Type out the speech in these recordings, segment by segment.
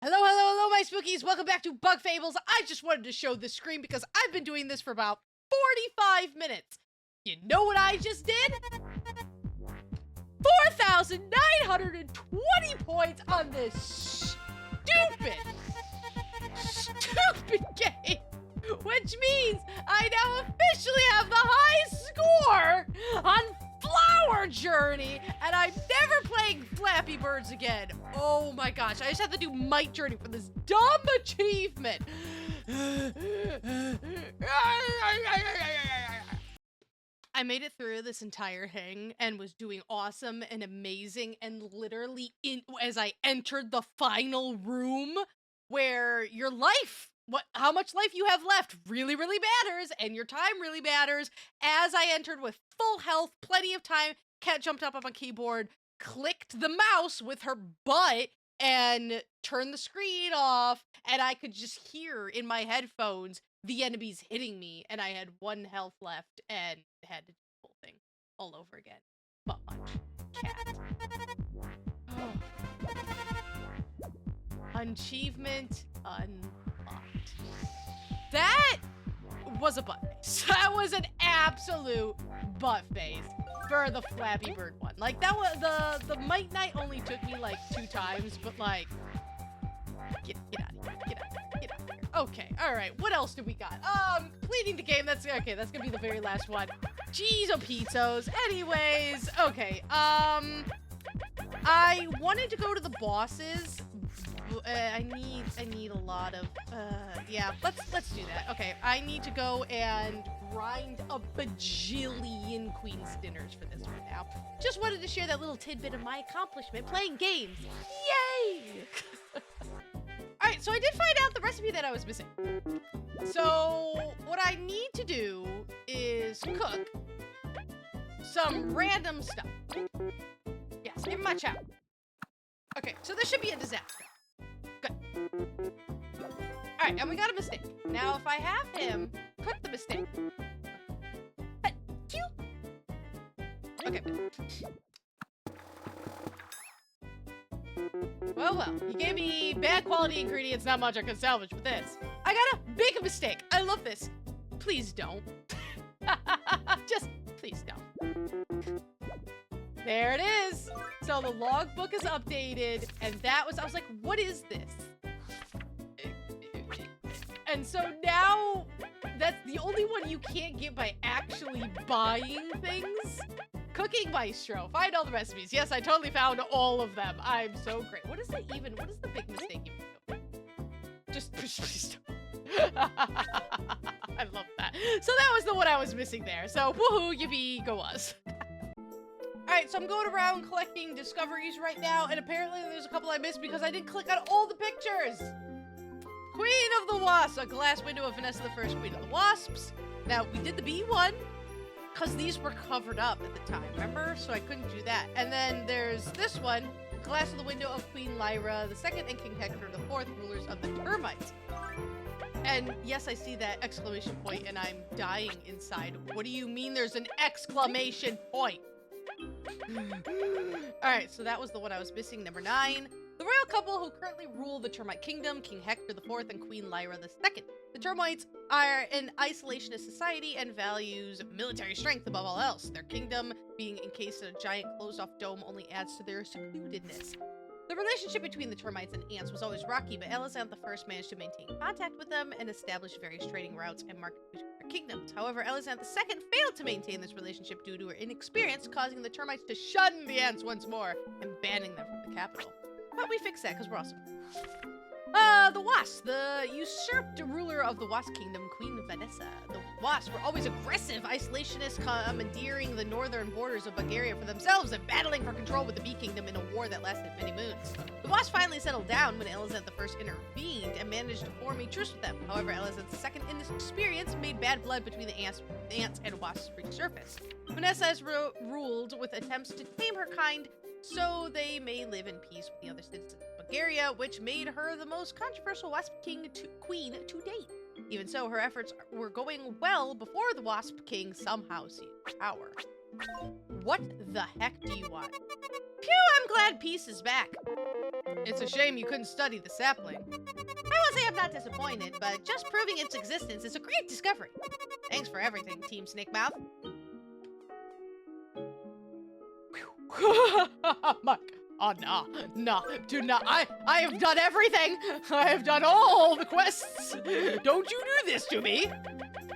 Hello, hello, hello, my spookies! Welcome back to Bug Fables! I just wanted to show this screen because I've been doing this for about 45 minutes. You know what I just did? 4,920 points on this stupid game! Which means I now officially have the highest score on Flower Journey, and I'm never playing Flappy Birds again. Oh my gosh, I just have to do Mite Journey for this dumb achievement. I made it through this entire thing and was doing awesome and amazing, and literally as I entered the final room where your life, how much life you have left really matters, and your time really matters. As I entered with full health, plenty of time, Cat jumped up on my keyboard, clicked the mouse with her butt, and turned the screen off, and I could just hear in my headphones the enemies hitting me, and I had 1 health left and had to do the whole thing all over again. But much. Cat. Oh. Achievement unlocked. That was a butt face. That was an absolute butt face for the Flappy Bird one. Like, that was the Might Knight only took me like 2 times, but like, get out of here, get out of here. Okay, all right, what else do we got? Completing the game, that's okay, that's gonna be the very last one. Jeez, oh pizzos. Anyways, okay, I wanted to go to the bosses. I need a lot of, yeah, let's do that. Okay, I need to go and grind a bajillion Queen's dinners for this one now. Just wanted to share that little tidbit of my accomplishment, playing games. Yay! Alright, so I did find out the recipe that I was missing. So, what I need to do is cook some random stuff. Yes, give me my chow. Okay, so this should be a disaster. Good. Alright, and we got a mistake. Now, if I have him cook the mistake. Okay. Well, you gave me bad quality ingredients, not much I could salvage with this. I gotta make a mistake. I love this. Please don't. Just, please don't. There it is. So the logbook is updated, and I was like, what is this? And so now, that's the only one you can't get by actually buying things. Cooking Maestro, find all the recipes. Yes, I totally found all of them. I'm so great. What is the big mistake you made? Just please don't. I love that. So that was the one I was missing there. So woohoo, yippee, go us. Alright, so I'm going around collecting discoveries right now, and apparently there's a couple I missed because I didn't click on all the pictures. Queen of the Wasps, a glass window of Vanessa the First, Queen of the Wasps. Now, we did the bee one, because these were covered up at the time, remember? So I couldn't do that. And then there's this one, glass of the window of Queen Lyra the Second and King Hector the Fourth, rulers of the termites. And yes, I see that exclamation point, and I'm dying inside. What do you mean there's an exclamation point? Alright, so that was the one I was missing, number 9. The royal couple who currently rule the termite kingdom, King Hector IV and Queen Lyra II. The termites are an isolationist society and values military strength above all else. Their kingdom, being encased in a giant closed-off dome, only adds to their secludedness. The relationship between the termites and ants was always rocky, but Alexander I managed to maintain contact with them and establish various trading routes and markets between their kingdoms. However, Alexander II failed to maintain this relationship due to her inexperience, causing the termites to shun the ants once more and banning them from the capital. But we fixed that because we're awesome. The Wasps, the usurped ruler of the Wasp Kingdom, Queen Vanessa. The Wasps were always aggressive, isolationists, commandeering the northern borders of Bugaria for themselves and battling for control with the Bee Kingdom in a war that lasted many moons. The Wasps finally settled down when Alexander I intervened and managed to form a truce with them. However, Alexander II inexperience made bad blood between the ants and wasps resurfaced. Vanessa has ruled with attempts to tame her kind so they may live in peace with the other citizens of Bugaria, which made her the most controversial Wasp Queen to date. Even so, her efforts were going well before the Wasp King somehow seized power. What the heck do you want? Phew, I'm glad peace is back. It's a shame you couldn't study the sapling. I won't say I'm not disappointed, but just proving its existence is a great discovery. Thanks for everything, Team Snakemouth. Mike. Oh, no, do not. I have done everything. I have done all the quests. Don't you do this to me.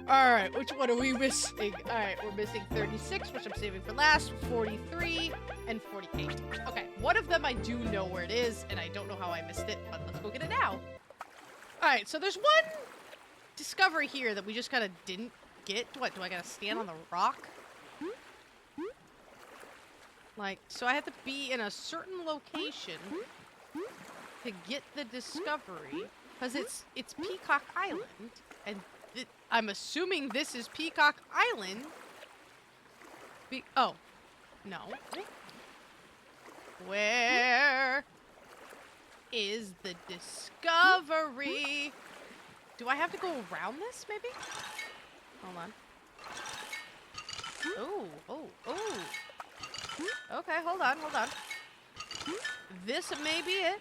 All right, which one are we missing? All right, we're missing 36, which I'm saving for last, 43, and 48. Okay, one of them I do know where it is, and I don't know how I missed it, but let's go get it now. All right, so there's one discovery here that we just kind of didn't get. What, do I gotta stand on the rock? Like, so I have to be in a certain location to get the discovery, because it's Peacock Island, and I'm assuming this is Peacock Island. Oh, no. Where is the discovery? Do I have to go around this, maybe? Hold on. Oh. Okay, hold on. This may be it.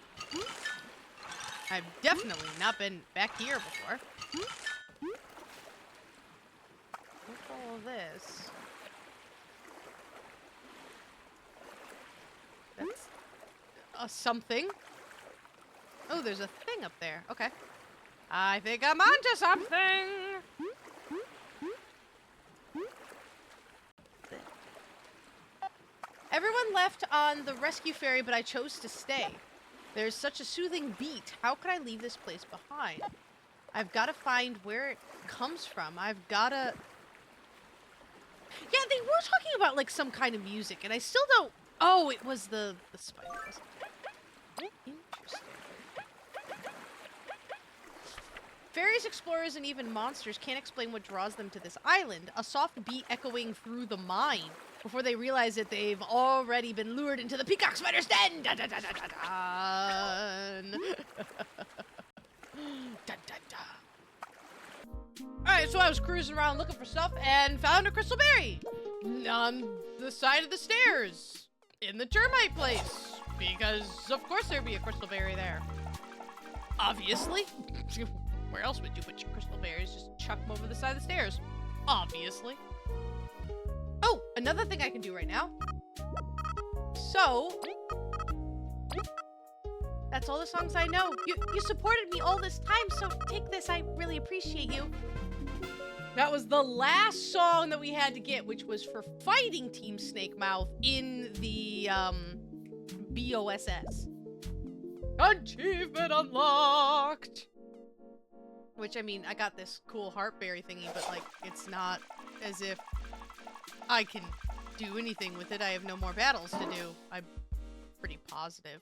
I've definitely not been back here before. What's all of this? That's something. Oh, there's a thing up there. Okay. I think I'm onto something. Everyone left on the rescue ferry, but I chose to stay. There's such a soothing beat. How could I leave this place behind? I've got to find where it comes from. I've got to... Yeah, they were talking about, like, some kind of music, and I still don't... Oh, it was the spiders. Interesting. Fairies, explorers, and even monsters can't explain what draws them to this island. A soft beat echoing through the mine. Before they realize that they've already been lured into the peacock spider's den. Dun, dun, dun, dun, dun, dun. Dun, dun, dun. Alright, so I was cruising around looking for stuff and found a crystal berry on the side of the stairs in the termite place. Because, of course, there'd be a crystal berry there. Obviously. Where else would you put your crystal berries? Just chuck them over the side of the stairs. Obviously. Oh, another thing I can do right now. So, that's all the songs I know. You supported me all this time, so take this. I really appreciate you. That was the last song that we had to get, which was for fighting Team Snakemouth in the, BOSS. Achievement unlocked! Which, I mean, I got this cool heartberry thingy, but, like, it's not as if I can do anything with it. I have no more battles to do. I'm pretty positive.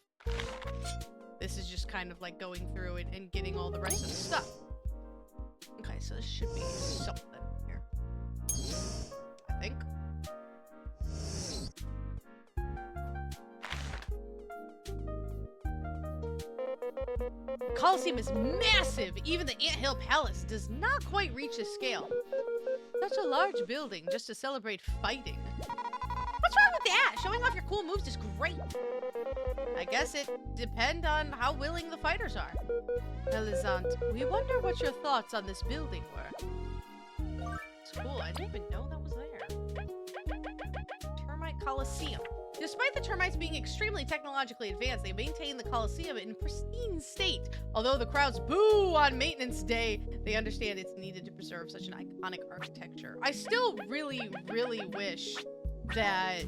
This is just kind of like going through and getting all the rest of the stuff. Okay, so this should be something here. I think. The Colosseum is massive! Even the Anthill Palace does not quite reach this scale. Such a large building just to celebrate fighting. What's wrong with that? Showing off your cool moves is great. I guess it depends on how willing the fighters are. Elizant, we wonder what your thoughts on this building were. It's cool. I didn't even know that was there. Termite Colosseum. Despite the termites being extremely technologically advanced, they maintain the Colosseum in pristine state. Although the crowds boo on maintenance day, they understand it's needed to preserve such an iconic architecture. I still really, really wish that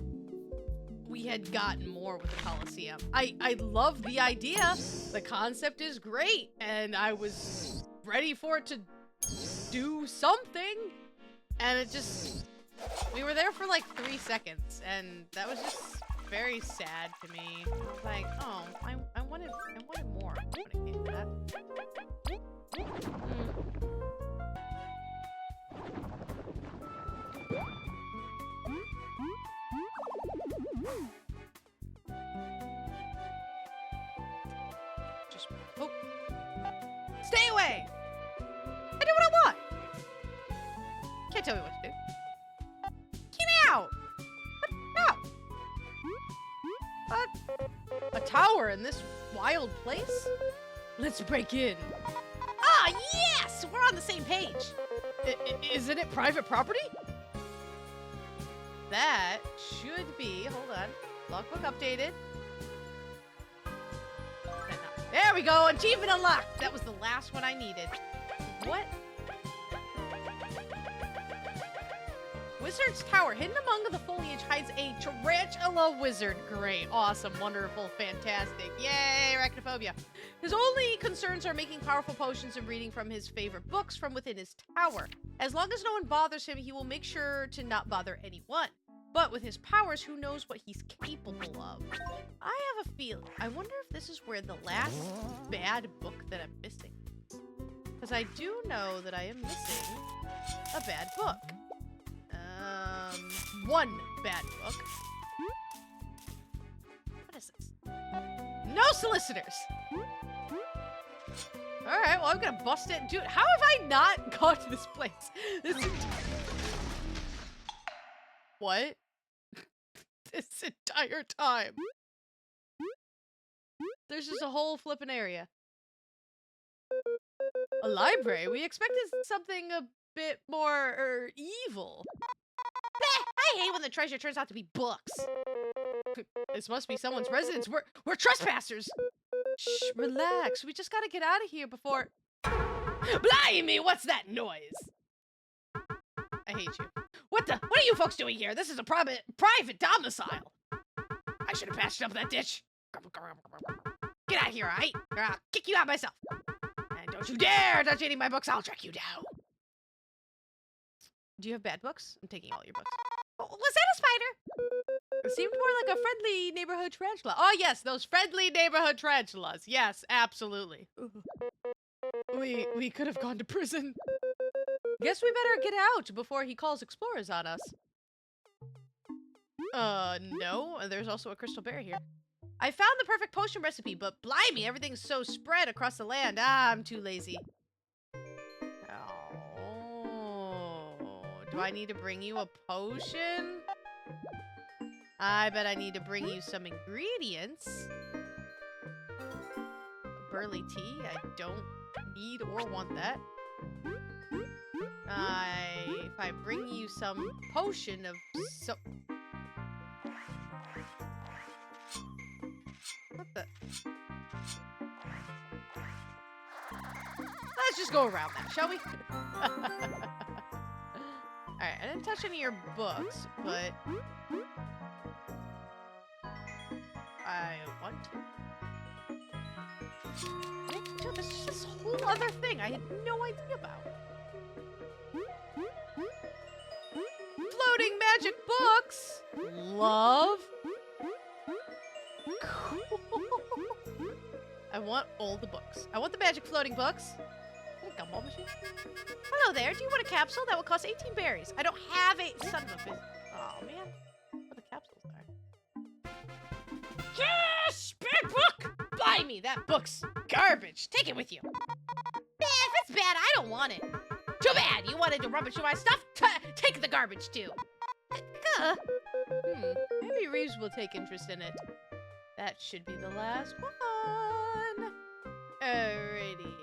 we had gotten more with the Colosseum. I love the idea. The concept is great, and I was ready for it to do something, and it just... We were there for like 3 seconds, and that was just very sad to me. I was like, oh, I wanted more when it came to that. Just, oh. Stay away! I do what I want! Can't tell me what to do. Get out! tower in this wild place? Let's break in. Ah, yes! We're on the same page. Isn't it private property? That should be, hold on, logbook updated. There we go, achievement unlocked. That was the last one I needed. What? Wizard's Tower, hidden among the foliage, hides a tarantula wizard. Great, awesome, wonderful, fantastic. Yay, arachnophobia. His only concerns are making powerful potions and reading from his favorite books from within his tower. As long as no one bothers him, he will make sure to not bother anyone. But with his powers, who knows what he's capable of? I have a feeling. I wonder if this is where the last bad book that I'm missing. Because I do know that I am missing a bad book. One bad book. What is this? No solicitors! Alright, well, I'm gonna bust it. Dude, how have I not got to this place? This what? This entire time. There's just a whole flippin' area. A library? We expected something a bit more, evil. I hate when the treasure turns out to be books. This must be someone's residence. We're trespassers. Shh, relax. We just gotta get out of here before... Blimey, what's that noise? I hate you. What are you folks doing here? This is a private domicile. I should have patched up that ditch. Get out of here, alright? Or I'll kick you out myself. And don't you dare touch any of my books, I'll track you down. Do you have bad books? I'm taking all your books. Was that a spider? It seemed more like a friendly neighborhood tarantula. Oh, yes, those friendly neighborhood tarantulas. Yes, absolutely. We could have gone to prison. Guess we better get out before he calls explorers on us. No. There's also a crystal bear here. I found the perfect potion recipe, but blimey, everything's so spread across the land. Ah, I'm too lazy. Do I need to bring you a potion? I bet I need to bring you some ingredients. Burley tea. I don't need or want that. If I bring you some potion of so... What the... Let's just go around that, shall we? Alright, I didn't touch any of your books, but... I want to. Dude, this is this whole other thing I had no idea about. Floating magic books! Love! Cool. I want all the books. I want the magic floating books. A gumball machine? Hello there, do you want a capsule? That will cost 18 berries. I don't have a... Son of a bitch. Oh, man. What the capsules are. Yes! Bad book! Blimey, that book's garbage. Take it with you. If it's bad, I don't want it. Too bad! You wanted to rubbish my stuff? Take the garbage, too. Maybe Reeves will take interest in it. That should be the last one. Alrighty.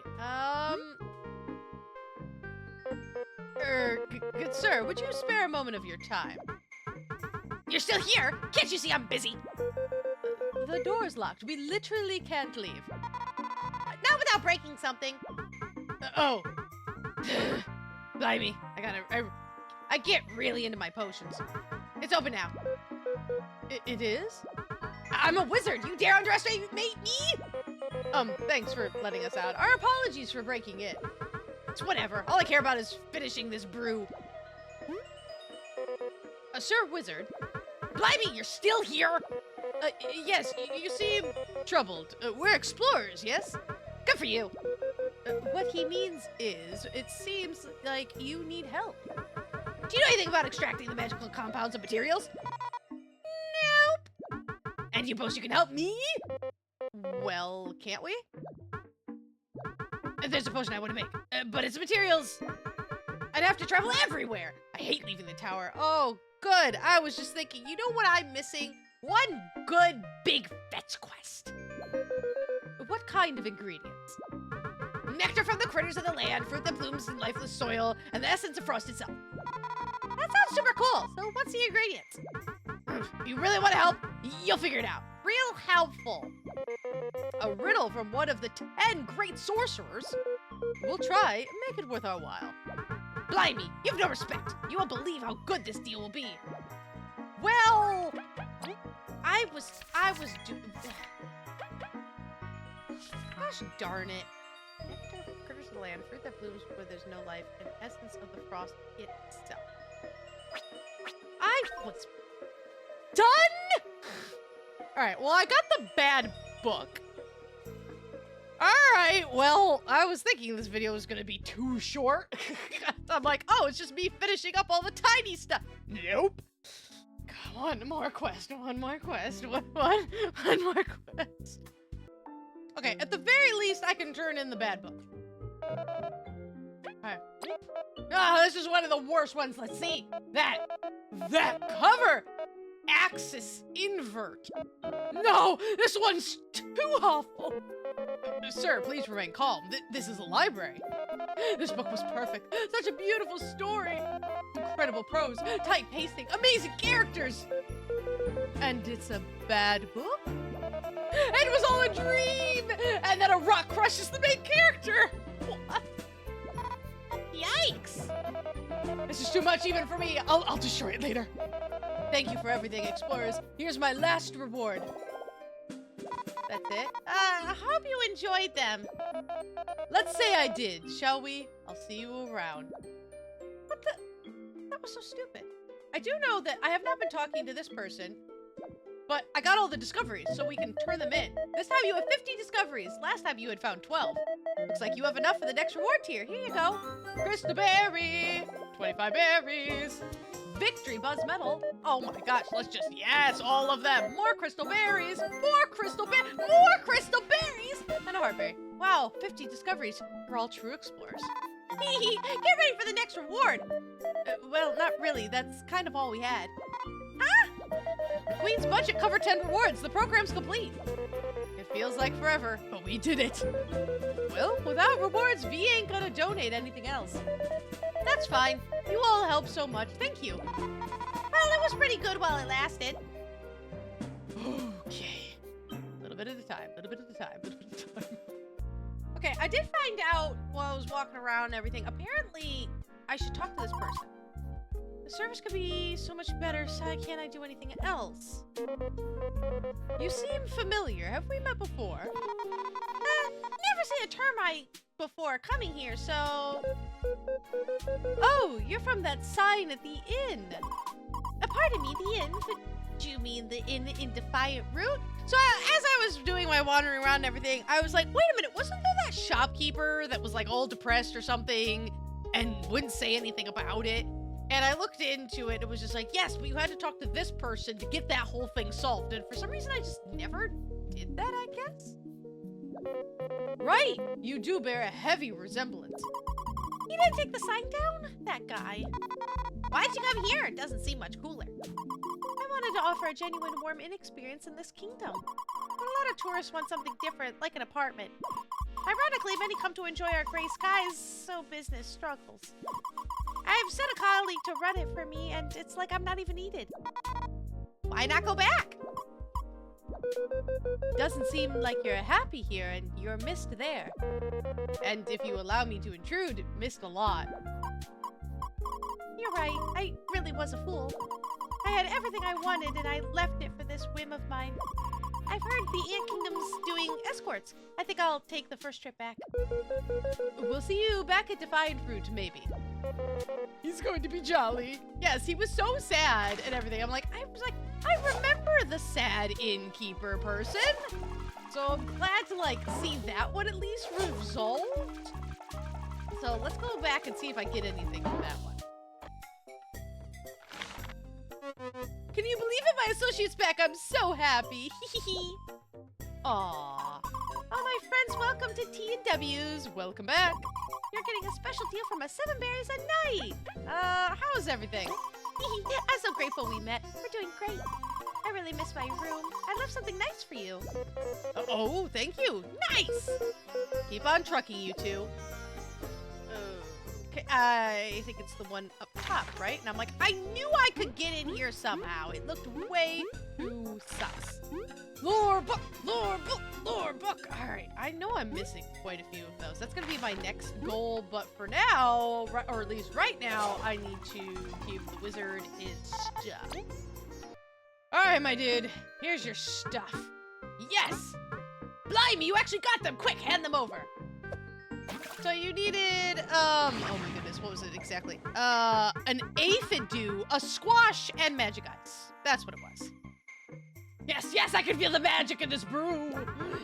Good sir, would you spare a moment of your time? You're still here? Can't you see I'm busy? The door's locked. We literally can't leave. Not without breaking something. Oh. Blimey. I get really into my potions. It's open now. It is? I'm a wizard. You dare underestimate me? Thanks for letting us out. Our apologies for breaking in. It's whatever. All I care about is finishing this brew. Sir Wizard. Blimey, you're still here? Yes, you seem troubled. We're explorers, yes? Good for you. What he means is, it seems like you need help. Do you know anything about extracting the magical compounds and materials? Nope. And you boast you can help me? Well, can't we? There's a potion I want to make, but its materials. I'd have to travel everywhere. I hate leaving the tower. Oh, good. I was just thinking, you know what I'm missing? One good big fetch quest. What kind of ingredients? Nectar from the critters of the land, fruit that blooms in lifeless soil, and the essence of frost itself. That sounds super cool. So what's the ingredients? If you really want to help, you'll figure it out. Real helpful. A riddle from one of the 10 great sorcerers. We'll try and make it worth our while. Blimey, you've no respect. You won't believe how good this deal will be. Well, I was gosh darn it. Nectar from critters of the land, fruit that blooms where there's no life, and essence of the frost itself. I was done! Alright, well, I got the bad book. Alright, well, I was thinking this video was gonna be too short. I'm like, oh, it's just me finishing up all the tiny stuff. Nope. One more quest, one more quest, one more quest. Okay, at the very least, I can turn in the bad book. Alright. Ah, this is one of the worst ones. Let's see. That cover! Axis invert. No, this one's too awful. Sir, please remain calm. This is a library. This book was perfect. Such a beautiful story. Incredible prose, tight pacing, amazing characters. And it's a bad book? It was all a dream! And then a rock crushes the main character! What? Yikes! This is too much even for me. I'll destroy it later. Thank you for everything, explorers. Here's my last reward. That's it? I hope you enjoyed them. Let's say I did, shall we? I'll see you around. What the? That was so stupid. I do know that I have not been talking to this person, but I got all the discoveries, so we can turn them in. This time you have 50 discoveries. Last time you had found 12. Looks like you have enough for the next reward tier. Here you go. Crystal berry. 25 berries. Victory Buzz Medal. Oh my gosh, let's just, yes, all of them. More crystal berries. More crystal berries. More crystal berries. And a heartberry. Wow, 50 discoveries. We're all true explorers. Get ready for the next reward. Well, not really. That's kind of all we had. Huh? Queen's budget covered 10 rewards. The program's complete. It feels like forever, but we did it. Well, without rewards, V ain't gonna donate anything else. That's fine. You all helped so much. Thank you. Well, it was pretty good while it lasted. Okay. A little bit at a time. A little bit at a time. A little bit at a time. Okay, I did find out while I was walking around and everything. Apparently, I should talk to this person. The service could be so much better, so can't I do anything else? You seem familiar. Have we met before? Never seen a termite before coming here, so... Oh, you're from that sign at the inn. Pardon me, the inn? Do you mean the inn in Defiant Root? So as I was doing my wandering around and everything, I was like, wait a minute, wasn't there that shopkeeper that was like all depressed or something and wouldn't say anything about it? And I looked into it, it was just like, yes, but you had to talk to this person to get that whole thing solved. And for some reason, I just never did that, I guess? Right, you do bear a heavy resemblance. He didn't take the sign down? That guy. Why'd you come here? It doesn't seem much cooler. I wanted to offer a genuine warm inn experience in this kingdom. But a lot of tourists want something different, like an apartment. Ironically, many come to enjoy our gray skies, so business struggles. I've sent a colleague to run it for me, and it's like I'm not even needed. Why not go back? Doesn't seem like you're happy here, and you're missed there. And if you allow me to intrude, missed a lot. You're right, I really was a fool. I had everything I wanted, and I left it for this whim of mine. I've heard the Ant Kingdom's doing escorts. I think I'll take the first trip back. We'll see you back at Defiant Fruit, maybe. He's going to be jolly. Yes, he was so sad and everything. I I remember the sad innkeeper person. So I'm glad to, like, see that one at least resolved. So let's go back and see if I get anything from that one. Can you believe it? My associate's back. I'm so happy. Aww. All my friends, welcome to T&W's. Welcome back. You're getting a special deal from us 7 berries a night. How's everything? I'm so grateful we met. We're doing great. I really miss my room. I left something nice for you. Oh, thank you. Nice! Keep on trucking, you two. Okay, I think it's the one up top, right? And I'm like, I knew I could get in here somehow. It looked way too sus. Lore book, lore book, lore book. All right, I know I'm missing quite a few of those. That's gonna be my next goal, but for now, or at least right now, I need to give the wizard his stuff. All right, my dude. Here's your stuff. Yes! Blimey, you actually got them! Quick, hand them over! So you needed, oh my goodness, what was it exactly? An aphid dew, a squash, and magic ice. That's what it was. Yes, yes, I can feel the magic in this brew!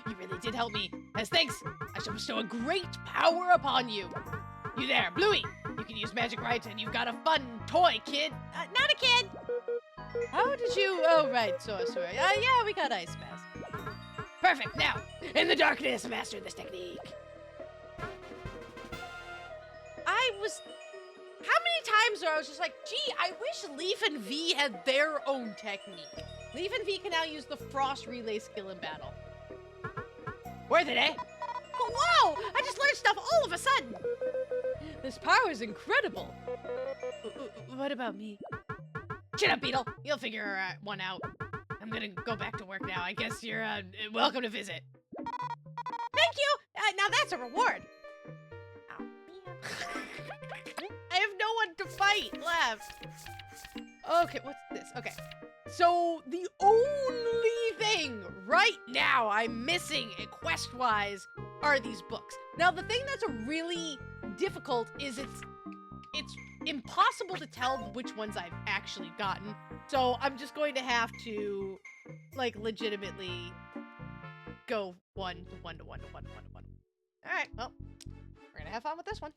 You really did help me. As thanks, I shall bestow a great power upon you. You there, Bluey! You can use magic right, and you've got a fun toy, kid. Not a kid! How did you, oh right, sorcerer. Yeah, we got ice mask. Perfect, now, in the darkness, master this technique. How many times where I was just like, gee, I wish Leif and V had their own technique. Leif and V can now use the frost relay skill in battle. Worth it, eh? Whoa! I just learned stuff all of a sudden! This power is incredible. What about me? Chin up, Beetle. You'll figure one out. I'm gonna go back to work now. I guess you're welcome to visit. Thank you! Now that's a reward. Oh, man. I have no one to fight left. Okay, what's this? Okay. So the only thing right now I'm missing quest-wise are these books. Now the thing that's really difficult is it's impossible to tell which ones I've actually gotten. So I'm just going to have to like legitimately go one to one. All right, well, we're gonna have fun with this one.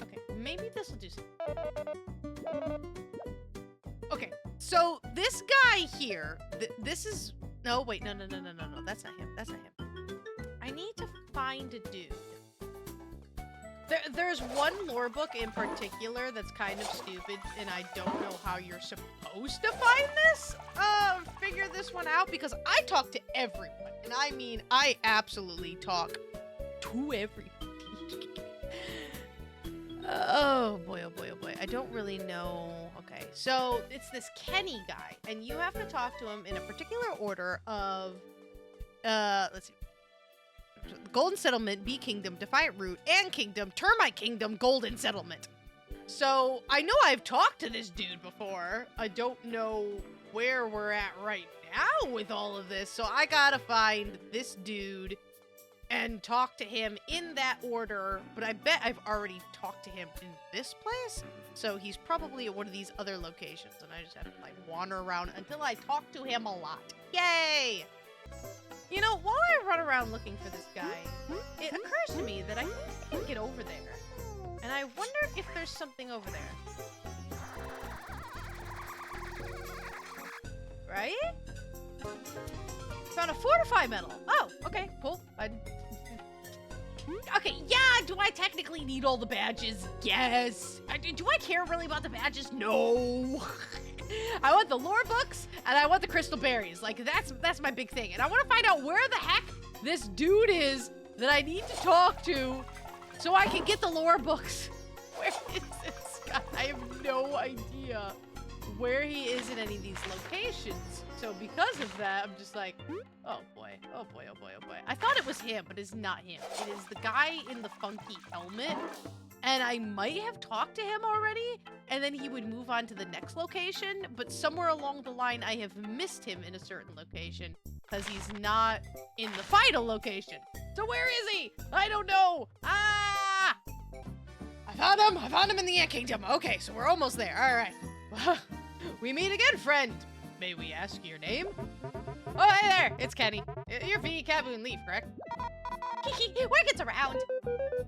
Okay, maybe this will do something. Okay, so this guy here, this is, no, wait, no, that's not him, I need to find a dude. There's one lore book in particular that's kind of stupid, and I don't know how you're supposed to find this, figure this one out, because I talk to everyone, and I mean, I absolutely talk to everybody. Oh boy, I don't really know. Okay, so it's this Kenny guy, and you have to talk to him in a particular order of, let's see. Golden Settlement, Bee Kingdom, Defiant Root, Ant Kingdom, Termite Kingdom, Golden Settlement. So, I know I've talked to this dude before. I don't know where we're at right now with all of this, so I gotta find this dude and talk to him in that order, but I bet I've already talked to him in this place, so he's probably at one of these other locations, and I just have to, like, wander around until I talk to him a lot. Yay! You know, while I run around looking for this guy, it occurs to me that I think I can get over there. And I wonder if there's something over there. Right? Found a fortify medal. Oh, okay, cool. Okay, yeah, do I technically need all the badges? Yes. Do I care really about the badges? No. I want the lore books, and I want the crystal berries. Like, that's my big thing. And I want to find out where the heck this dude is that I need to talk to so I can get the lore books. Where is this guy? I have no idea where he is in any of these locations. So because of that, I'm just like, oh boy. I thought it was him, but it's not him. It is the guy in the funky helmet. And I might have talked to him already, and then he would move on to the next location, but somewhere along the line, I have missed him in a certain location, because he's not in the final location. So where is he? I don't know. Ah! I found him in the Ant Kingdom. Okay, so we're almost there. All right. We meet again, friend. May we ask your name? Oh, hey there. It's Kenny. You're V, Kabbu, and Leif, correct? Word gets around.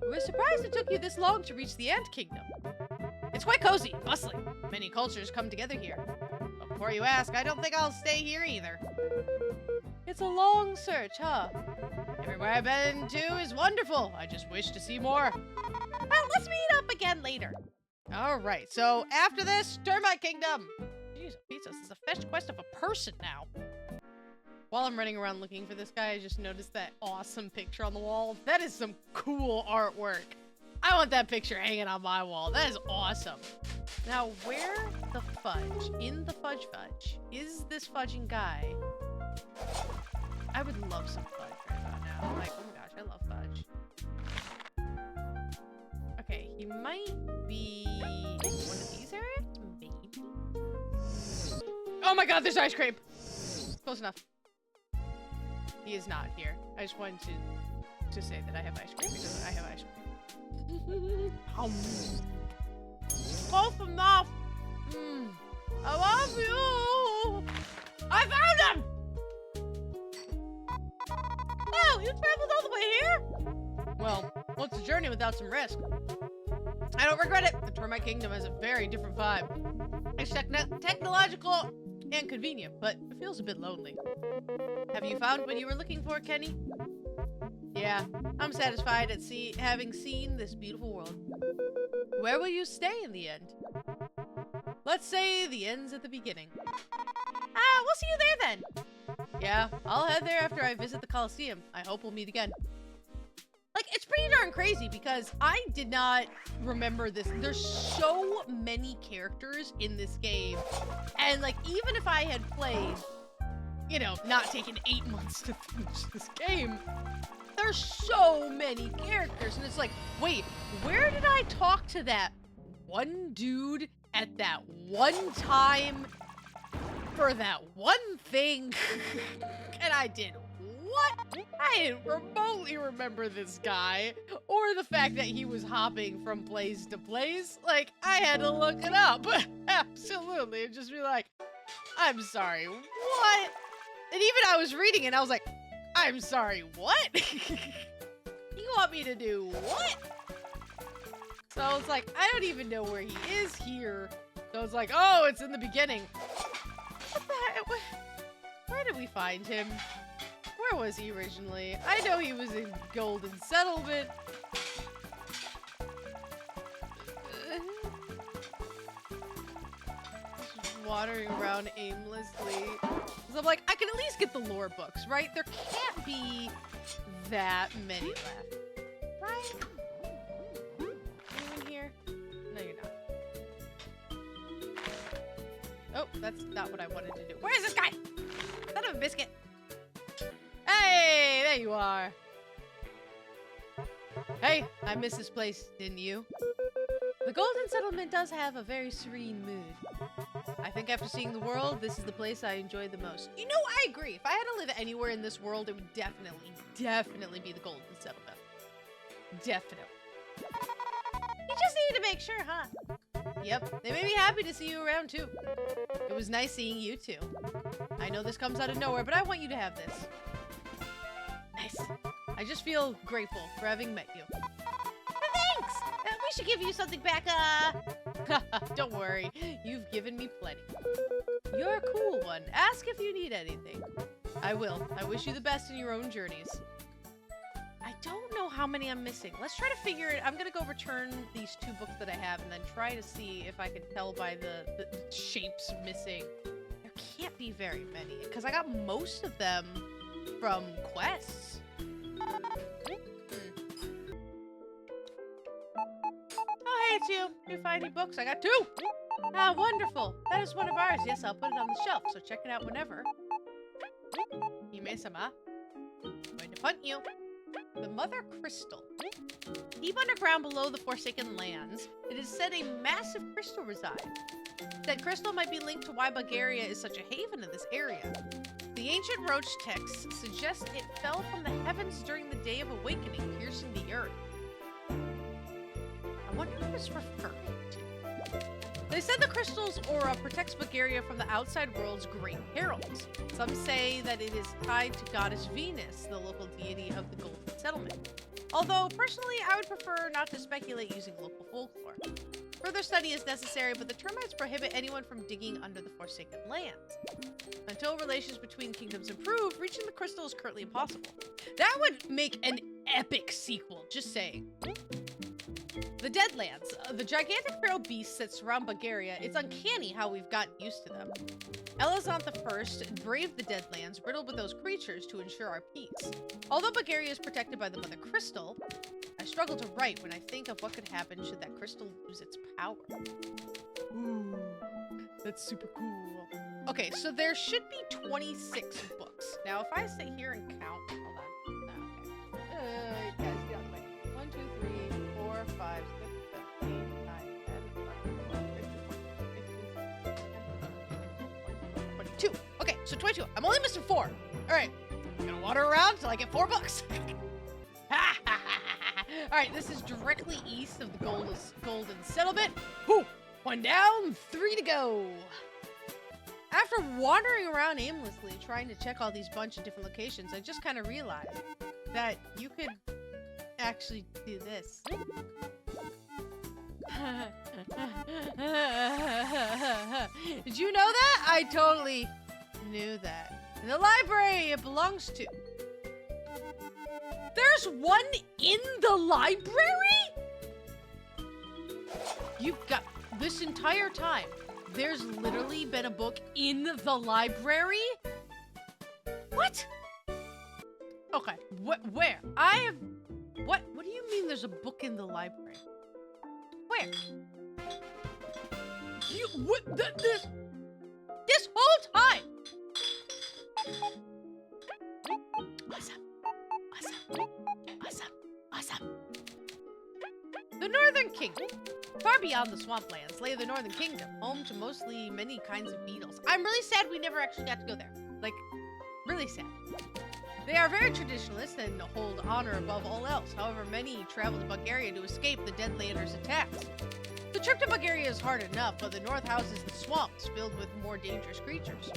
We're surprised it took you this long to reach the Ant Kingdom. It's quite cozy and bustling. Many cultures come together here. But before you ask, I don't think I'll stay here either. It's a long search, huh? Everywhere I've been to is wonderful. I just wish to see more. Well, let's meet up again later. All right, so after this, Termite Kingdom. Jeez, Jeez, pizza. This is a fetch quest of a person now. While I'm running around looking for this guy, I just noticed that awesome picture on the wall. That is some cool artwork. I want that picture hanging on my wall. That is awesome. Now, where the fudge? In the fudge fudge. Is this fudging guy? I would love some fudge right about now. Like, oh my gosh, I love fudge. Okay, he might be in one of these areas? Maybe. Oh my god, there's ice cream! Close enough. He is not here. I just wanted to say that I have ice cream because I have ice cream. Close enough! I love you! I found him! Oh, you traveled all the way here? Well, what's a journey without some risk? I don't regret it. The Termite Kingdom has a very different vibe. It's technological and convenient, but it feels a bit lonely. Have you found what you were looking for, Kenny? Yeah, I'm satisfied at having seen this beautiful world. Where will you stay in the end? Let's say the end's at the beginning. We'll see you there then. Yeah, I'll head there after I visit the Colosseum. I hope we'll meet again. Like, it's pretty darn crazy because I did not remember this. There's so many characters in this game. And, like, even if I had played, you know, not taken 8 months to finish this game, there's so many characters. And it's like, wait, where did I talk to that one dude at that one time for that one thing? And I did what? I didn't remotely remember this guy or the fact that he was hopping from place to place. Like, I had to look it up. Absolutely. And just be like, I'm sorry, what? And even I was reading it and I was like, I'm sorry, what? You want me to do what? So I was like, I don't even know where he is here. So I was like, oh, it's in the beginning. What the heck? Where did we find him? Where was he originally? I know he was in Golden Settlement. Just wandering around aimlessly. So I'm like, I can at least get the lore books, right? There can't be that many left. Right? Anyone here? No, you're not. Oh, that's not what I wanted to do. Where is this guy? Son of a biscuit. Hey, there you are. Hey, I missed this place, didn't you? The Golden Settlement does have a very serene mood. I think after seeing the world, this is the place I enjoy the most. You know, I agree. If I had to live anywhere in this world, it would definitely be the Golden Settlement. Definitely. You just need to make sure, huh? Yep, they may be happy to see you around too. It was nice seeing you too. I know this comes out of nowhere, but I want you to have this. Nice. I just feel grateful for having met you. Thanks! We should give you something back, Don't worry, you've given me plenty. You're a cool one. Ask if you need anything. I will. I wish you the best in your own journeys. I don't know how many I'm missing. Let's try to figure it. I'm gonna go return these 2 books that I have and then try to see if I can tell by the shapes missing. There can't be very many because I got most of them from quests. Oh, hey, it's you. You find any books? I got 2. Ah, wonderful. That is one of ours. Yes, I'll put it on the shelf, so check it out whenever. Hime-sama. Going to punt you. The Mother Crystal. Deep underground below the Forsaken Lands, it is said a massive crystal resides. That crystal might be linked to why Bugaria is such a haven in this area. The ancient Roach texts suggest it fell from the heavens during the Day of Awakening, piercing the earth. I wonder what it's referring to. They said the crystal's aura protects Bugaria from the outside world's great perils. Some say that it is tied to goddess Venus, the local deity of the Golden Settlement. Although, personally, I would prefer not to speculate using local folklore. Further study is necessary, but the termites prohibit anyone from digging under the Forsaken Lands. Until relations between kingdoms improve, reaching the crystal is currently impossible. That would make an epic sequel, just saying. The Deadlands, the gigantic feral beasts that surround Bugaria. It's uncanny how we've gotten used to them. Elazant I braved the Deadlands, riddled with those creatures to ensure our peace. Although Bugaria is protected by the Mother Crystal, I struggle to write when I think of what could happen should that crystal lose its power. Ooh, that's super cool. Okay, so there should be 26 books. Now, if I sit here and count, hold on. Okay. Guys, get out of the way. 1, 2, 3, 4, 5, 6, 7, 8, 9, 10, 11, 12, 13, 22. Okay, so 22. I'm only missing 4. All right, I'm gonna water around till I get 4 books. All right, this is directly east of the Golden Settlement. Whew, 1 down, 3 to go. After wandering around aimlessly, trying to check all these bunch of different locations, I just kind of realized that you could actually do this. Did you know that? I totally knew that. In the library it belongs to. There's one in the library? You've got this entire time. There's literally been a book in the library? What? Okay, where? What do you mean there's a book in the library? Where? This whole time? Awesome. The Northern Kingdom. Far beyond the swamplands lay the Northern Kingdom, home to many kinds of beetles. I'm really sad we never actually got to go there. Like, really sad. They are very traditionalist and hold honor above all else. However, many travel to Bugaria to escape the Deadlanders' attacks. The trip to Bugaria is hard enough, but the north houses the swamps filled with more dangerous creatures.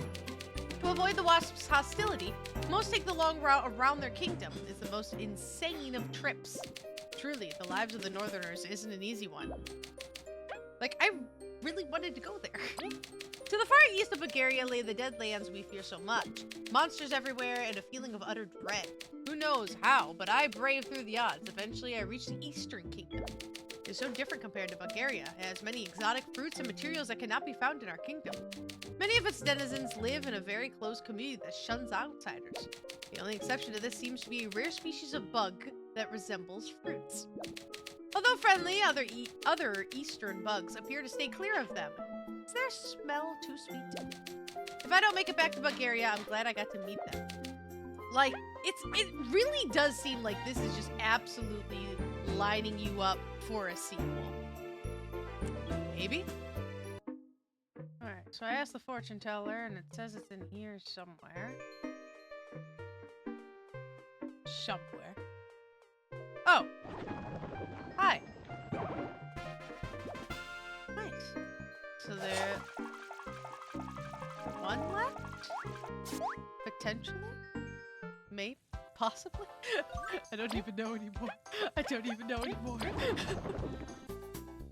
To avoid the wasps' hostility, most take the long route around their kingdom. It's the most insane of trips. Truly, the lives of the Northerners isn't an easy one. Like, I really wanted to go there. To the far east of Bugaria lay the Deadlands we fear so much. Monsters everywhere and a feeling of utter dread. Who knows how, but I braved through the odds. Eventually, I reached the Eastern Kingdom. It's so different compared to Bugaria. It has many exotic fruits and materials that cannot be found in our kingdom. Many of its denizens live in a very closed community that shuns outsiders. The only exception to this seems to be a rare species of bug that resembles fruits. Although friendly, other eastern bugs appear to stay clear of them. Is their smell too sweet? If I don't make it back to Bugaria, I'm glad I got to meet them. Like, it really does seem like this is just absolutely lining you up for a sequel. Maybe? Alright, so I asked the fortune teller, and it says it's in here somewhere. Somewhere. Oh! Hi! Nice. So there... one left? Potentially? Maybe? Possibly? I don't even know anymore.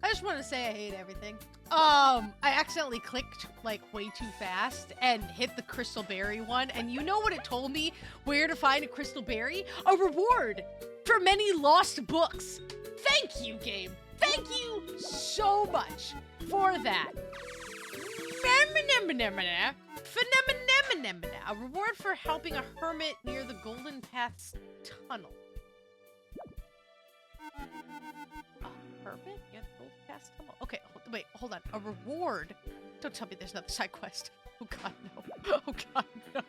I just want to say I hate everything. I accidentally clicked, like, way too fast and hit the crystal berry one, and you know what it told me? Where to find a crystal berry? A reward for many lost books. Thank you, game. Thank you so much for that. A reward for helping a hermit near the Golden Path's tunnel. A hermit? Yeah, the Golden Path's tunnel. Okay, wait, hold on. A reward? Don't tell me there's another side quest. Oh god, no. Oh god, no.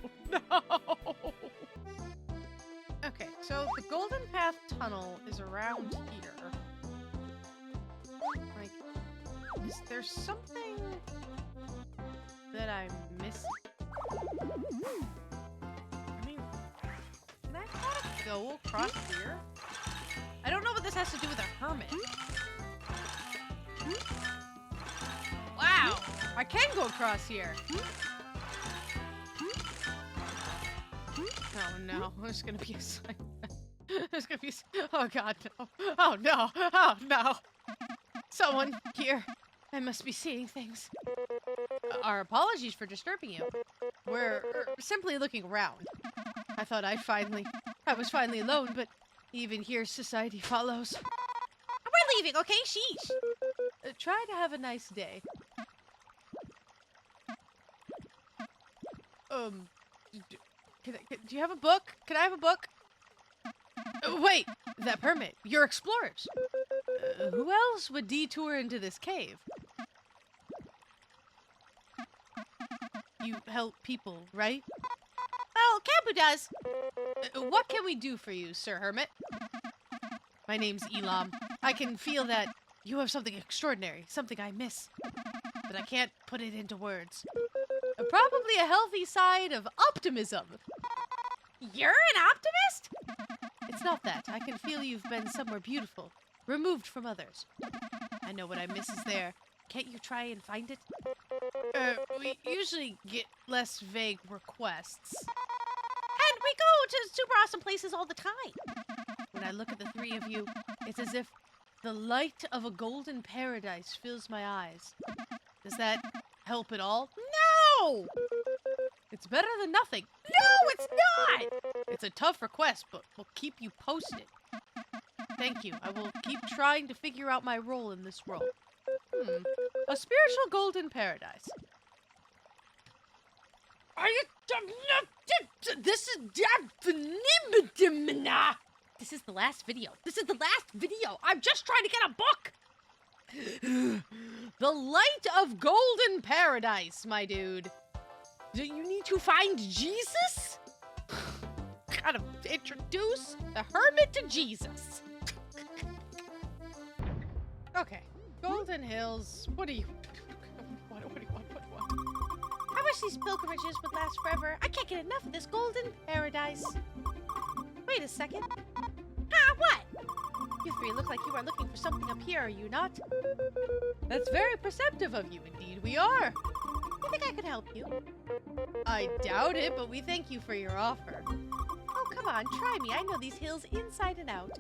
Okay, so the Golden Path tunnel is around here. Like, is there something that I'm missing? I mean, can I kind of go across here? I don't know what this has to do with a hermit. Wow! I can go across here! Oh no, there's gonna be a sign. There's gonna be a... Oh god, no. Oh no! Oh no! Someone here. I must be seeing things. Our apologies for disturbing you. We're simply looking around. I thought I was finally alone, but even here society follows. We're leaving, okay? Sheesh. Try to have a nice day. Do you have a book? Can I have a book? Wait, that permit. You're explorers. Who else would detour into this cave? You help people, right? Oh, Kabbu does. What can we do for you, Sir Hermit? My name's Elam. I can feel that you have something extraordinary, something I miss, but I can't put it into words. Probably a healthy side of optimism. You're an optimist? It's not that. I can feel you've been somewhere beautiful, removed from others. I know what I miss is there. Can't you try and find it? We usually get less vague requests. And we go to super awesome places all the time. When I look at the three of you, it's as if the light of a golden paradise fills my eyes. Does that help at all? No! It's better than nothing. No, it's not! It's a tough request, but we'll keep you posted. Thank you. I will keep trying to figure out my role in this world. A spiritual golden paradise. Are you... This is... This is the last video. This is the last video. I'm just trying to get a book. The light of golden paradise, my dude. Do you need to find Jesus? Gotta introduce the hermit to Jesus. Okay. Golden Hills. What do you want? I wish these pilgrimages would last forever. I can't get enough of this golden paradise. Wait a second. Ah, what? You three look like you are looking for something up here, are you not? That's very perceptive of you, indeed we are. You think I could help you? I doubt it, but we thank you for your offer. Oh, come on, try me. I know these hills inside and out.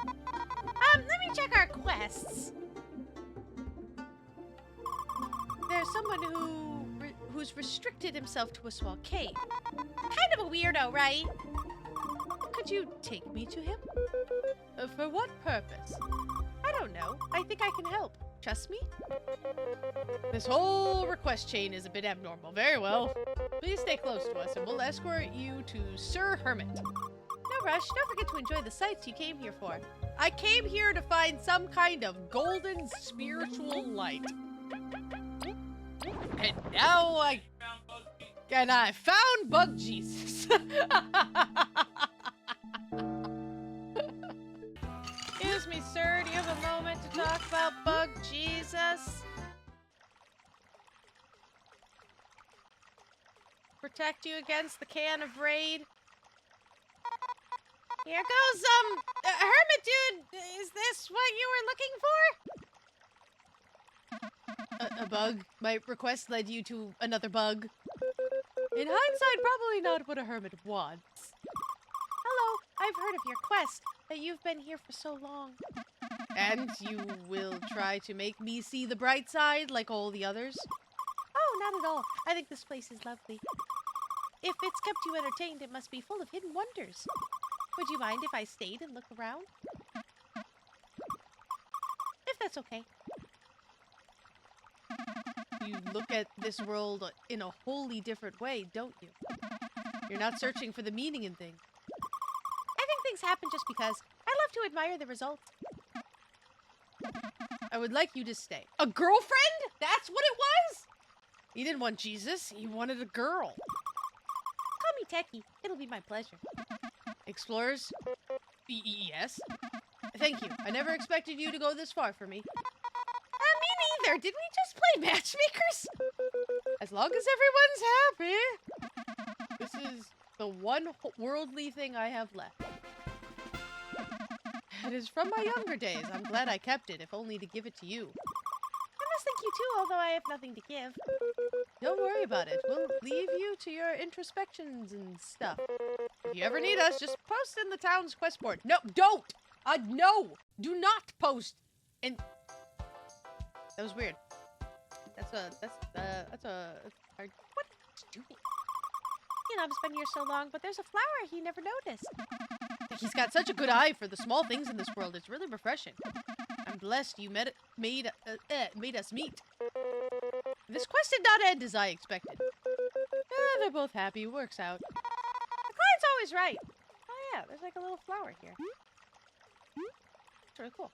Let me check our quests. There's someone who's restricted himself to a small cave. Kind of a weirdo, right? Could you take me to him? For what purpose? I don't know. I think I can help. Trust me? This whole request chain is a bit abnormal. Very well. Please stay close to us and we'll escort you to Sir Hermit. No rush. Don't forget to enjoy the sights you came here for. I came here to find some kind of golden spiritual light. And now I found Bug Jesus. Excuse me, sir. Do you have a moment to talk about Bug Jesus? Protect you against the can of raid. Here goes, hermit dude. Is this what you were looking for? A bug? My request led you to another bug? In hindsight, probably not what a hermit wants. Hello, I've heard of your quest, that you've been here for so long. And you will try to make me see the bright side like all the others? Oh, not at all. I think this place is lovely. If it's kept you entertained, it must be full of hidden wonders. Would you mind if I stayed and looked around? If that's okay. You look at this world in a wholly different way, don't you? You're not searching for the meaning in things. I think things happen just because. I love to admire the results. I would like you to stay. A girlfriend? That's what it was? He didn't want Jesus, he wanted a girl. Call me Techie. It'll be my pleasure. Explorers? Yes. Thank you. I never expected you to go this far for me. Me neither. Did we just play matchmakers? As long as everyone's happy. This is the one worldly thing I have left. It is from my younger days. I'm glad I kept it, if only to give it to you. I must thank you too, although I have nothing to give. Don't worry about it. We'll leave you to your introspections and stuff. If you ever need us, just post in the town's quest board. No, don't! No! Do not post! And that was weird. That's a What are you doing? Yanav's been here so long, but there's a flower he never noticed. He's got such a good eye for the small things in this world. It's really refreshing. I'm blessed you made us meet. This quest did not end as I expected. They're both happy. Works out. The client's always right. Oh yeah, there's like a little flower here. It's really cool.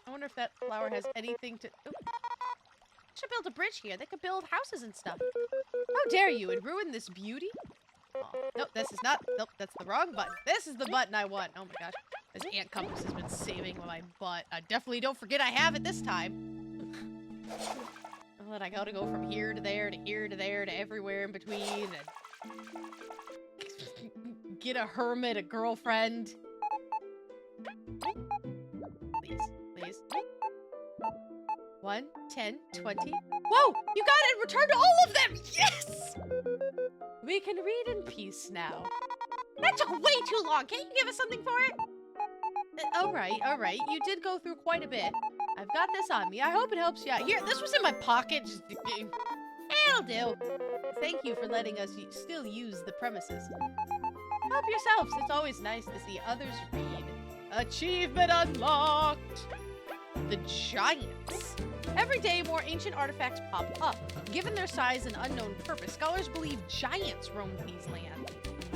I wonder if that flower has anything to... Oh. Should build a bridge here. They could build houses and stuff. How dare you? And ruin this beauty? Oh, nope, this is not... Nope, that's the wrong button. This is the button I want. Oh my gosh. This Ant Compass has been saving my butt. I definitely don't forget I have it this time. Oh, and I gotta go from here to there to here to there to everywhere in between and... get a hermit, a girlfriend. Please, please. 1, 10, 20. Whoa! You got it! Returned all of them! Yes! We can read in peace now. That took way too long. Can't you give us something for it? All right. You did go through quite a bit. I've got this on me. I hope it helps you out. Here, this was in my pocket. Just... It'll do. Thank you for letting us still use the premises. Help yourselves. It's always nice to see others read. Achievement unlocked! The Giants. Every day, more ancient artifacts pop up. Given their size and unknown purpose, scholars believe giants roamed these lands.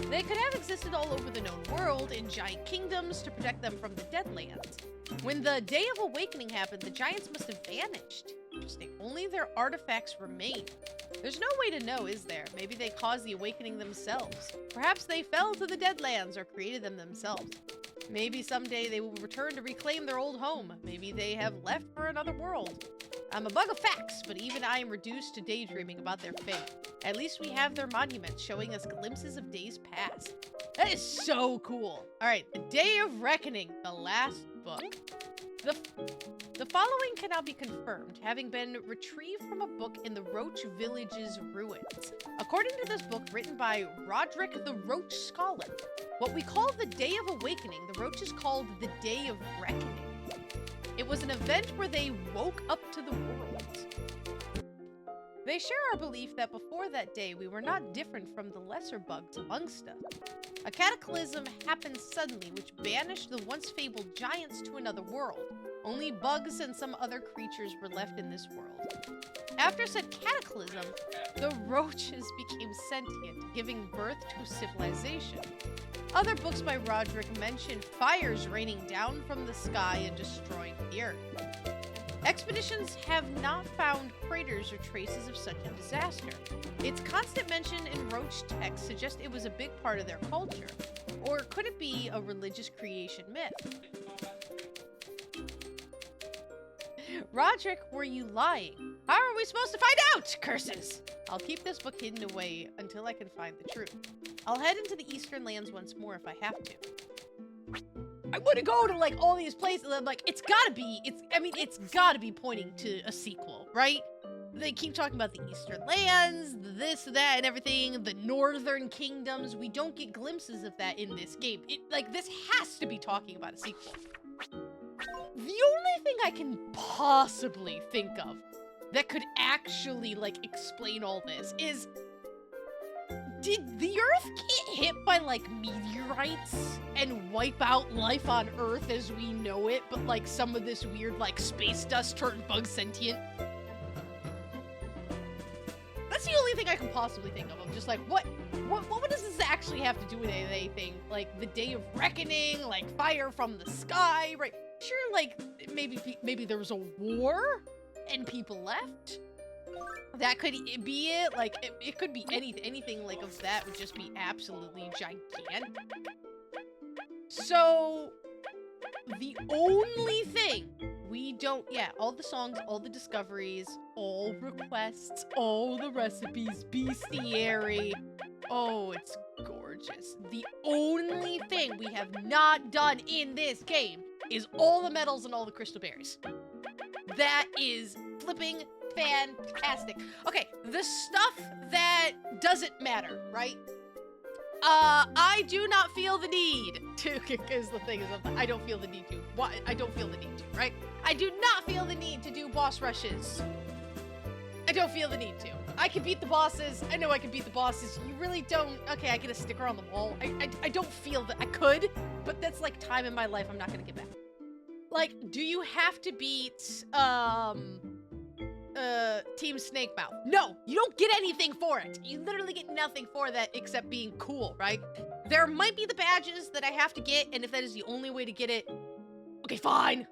They could have existed all over the known world in giant kingdoms to protect them from the Deadlands. When the Day of Awakening happened, the giants must have vanished. Interesting. Only their artifacts remain. There's no way to know, is there? Maybe they caused the awakening themselves. Perhaps they fell to the Deadlands or created them themselves. Maybe someday they will return to reclaim their old home. Maybe they have left for another world. I'm a bug of facts, but even I am reduced to daydreaming about their fate. At least we have their monuments showing us glimpses of days past. That is so cool. All right, the Day of Reckoning, the last book. The following cannot be confirmed, having been retrieved from a book in the Roach Village's ruins. According to this book, written by Roderick the Roach Scholar, what we call the Day of Awakening, the Roaches called the Day of Reckoning. It was an event where they woke up to the world. They share our belief that before that day, we were not different from the lesser bugs amongst us. A cataclysm happened suddenly, which banished the once fabled giants to another world. Only bugs and some other creatures were left in this world. After said cataclysm, the roaches became sentient, giving birth to civilization. Other books by Roderick mention fires raining down from the sky and destroying the earth. Expeditions have not found craters or traces of such a disaster. Its constant mention in Roach texts suggests it was a big part of their culture. Or could it be a religious creation myth? Roderick, were you lying? How are we supposed to find out? Curses! I'll keep this book hidden away until I can find the truth. I'll head into the Eastern Lands once more if I have to. I want to go to like all these places and I'm like, it's gotta be pointing to a sequel, right? They keep talking about the Eastern Lands, this, that, and everything, the Northern Kingdoms. We don't get glimpses of that in this game. This has to be talking about a sequel. The only thing I can possibly think of that could actually, explain all this is, did the Earth get hit by, meteorites and wipe out life on Earth as we know it, but, some of this weird, space dust turned bugs sentient? That's the only thing I can possibly think of. I'm just like, what does this actually have to do with anything? The Day of Reckoning, fire from the sky, right? Sure, maybe there was a war and people left? That could be it. It could be anything of that would just be absolutely gigantic. So, the only thing we don't, all the songs, all the discoveries, all requests, all the recipes, bestiary. Oh, it's gorgeous. The only thing we have not done in this game is all the medals and all the crystal berries. That is flipping fantastic. Okay, the stuff that doesn't matter, right? I do not feel the need to, because the thing is, I don't feel the need to. Why? I don't feel the need to, right? I do not feel the need to do boss rushes. I don't feel the need to. I can beat the bosses. I know I can beat the bosses. You really don't. Okay, I get a sticker on the wall. I don't feel that I could, but that's like time in my life I'm not gonna get back. Like, do you have to beat, Team Snake Mouth? No, you don't get anything for it. You literally get nothing for that except being cool, right? There might be the badges that I have to get, and if that is the only way to get it, okay, fine,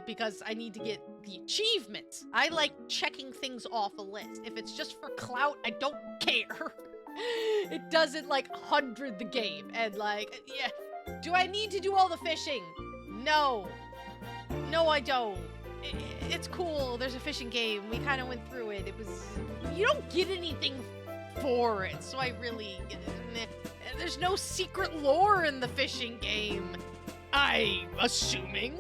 because I need to get the achievements. I like checking things off a list. If it's just for clout, I don't care. It doesn't, like, 100 the game, and, like, yeah. Do I need to do all the fishing? No. No, I don't. It's cool. There's a fishing game. We kind of went through it. It was... You don't get anything for it, so I really... There's no secret lore in the fishing game. I'm assuming.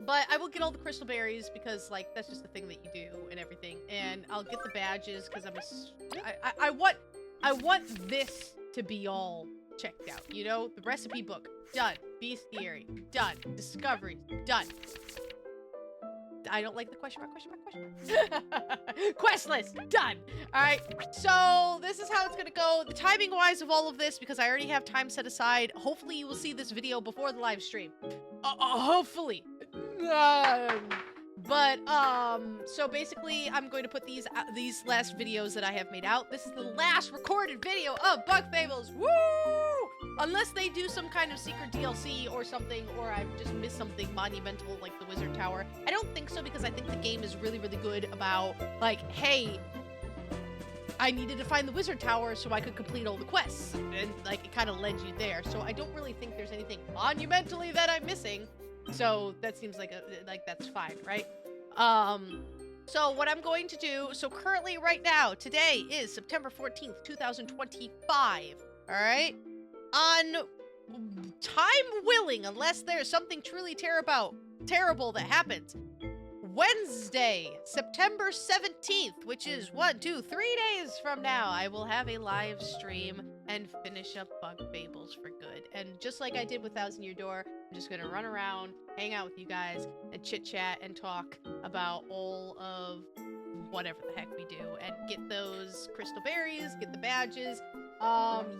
But I will get all the crystal berries because, like, that's just the thing that you do and everything. And I'll get the badges because I want this to be all checked out, you know? The recipe book, done. Bestiary, done. Discoveries, done. I don't like the question mark. Quest list, done. All right, so this is how it's gonna go. The timing wise of all of this, because I already have time set aside, hopefully you will see this video before the live stream. Hopefully. So basically I'm going to put these last videos that I have made out. This is the last recorded video of Bug Fables. Woo! Unless they do some kind of secret DLC or something, or I've just missed something monumental like the Wizard Tower. I don't think so, because I think the game is really, really good about, like, hey, I needed to find the Wizard Tower so I could complete all the quests. And, like, it kind of led you there. So I don't really think there's anything monumentally that I'm missing. So that seems like that's fine, right? So what I'm going to do, so currently right now, today is September 14th, 2025, all right? On time willing, unless there's something truly terrible that happens, Wednesday, September 17th, which is 3 days from now, I will have a live stream and finish up Bug Fables for good. And just like I did with Thousand Year Door, I'm just gonna run around, hang out with you guys, and chit-chat and talk about all of whatever the heck we do, and get those crystal berries, get the badges.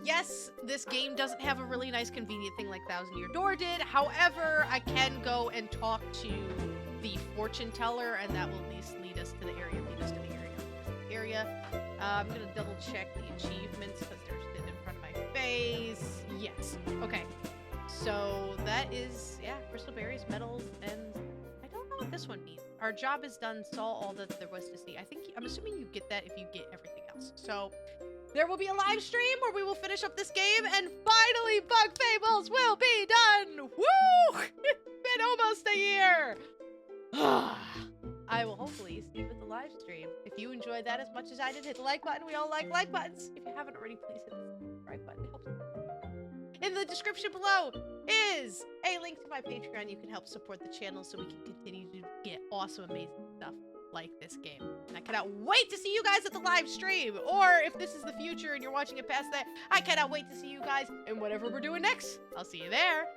Yes, this game doesn't have a really nice convenient thing like Thousand Year Door did. However, I can go and talk to the fortune teller, and that will at least lead us to the area, I'm gonna double check the achievements because there's been in front of my face. Yes. Okay. So that is, yeah, crystal berries, metals, and I don't know what this one means. Our job is done, saw all that there was to see. I'm assuming you get that if you get everything else. So there will be a live stream where we will finish up this game, and finally Bug Fables will be done! Woo! It's been almost a year! I will hopefully see you at the live stream. If you enjoyed that as much as I did, hit the like button. We all like buttons. If you haven't already, please hit the subscribe button. It helps. In the description below is a link to my Patreon. You can help support the channel so we can continue to get awesome, amazing stuff like this game. And I cannot wait to see you guys at the live stream. Or if this is the future and you're watching it past that, I cannot wait to see you guys in whatever we're doing next. I'll see you there.